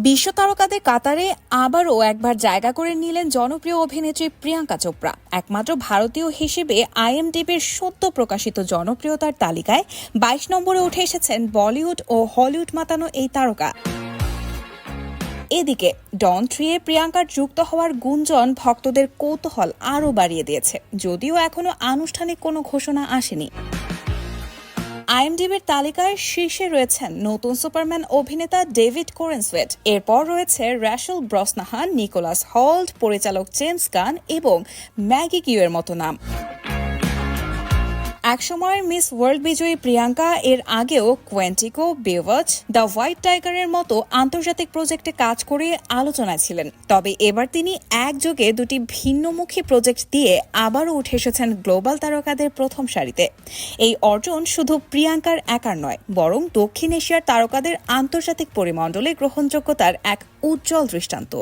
বিশ্ব তারকাদের কাতারে আবারও একবার জায়গা করে নিলেন জনপ্রিয় অভিনেত্রী প্রিয়াঙ্কা চোপড়া। একমাত্র ভারতীয় হিসেবে আইএমডিবির সদ্য প্রকাশিত জনপ্রিয়তার তালিকায় ২২ নম্বরে উঠে এসেছেন বলিউড ও হলিউড মাতানো এই তারকা। এদিকে ডন 3-এ প্রিয়াঙ্কার যুক্ত হওয়ার গুঞ্জন ভক্তদের কৌতূহল আরও বাড়িয়ে দিয়েছে, যদিও এখনো আনুষ্ঠানিক কোনো ঘোষণা আসেনি। আইএমডিবির তালিকায় শীর্ষে রয়েছেন নতুন সুপারম্যান অভিনেতা ডেভিড কোরেনসওয়েট। এরপর রয়েছে রাসেল ব্রসনাহান, নিকোলাস হল্ট, পরিচালক জেমস গান এবং ম্যাগি কিউয়ের মতো নাম। একসময়ের মিস ওয়ার্ল্ড বিজয়ী প্রিয়াঙ্কা এর আগেও কোয়েন্টিকো, বেওয়াচ, দ্য হোয়াইট টাইগারের মতো আন্তর্জাতিক প্রজেক্টে কাজ করে আলোচনায় ছিলেন। তবে এবার তিনি একযোগে দুটি ভিন্নমুখী প্রজেক্ট দিয়ে আবারও উঠে এসেছেন গ্লোবাল তারকাদের প্রথম সারিতে। এই অর্জন শুধু প্রিয়াঙ্কার একার নয়, বরং দক্ষিণ এশিয়ার তারকাদের আন্তর্জাতিক পরিমণ্ডলে গ্রহণযোগ্যতার এক উজ্জ্বল দৃষ্টান্ত।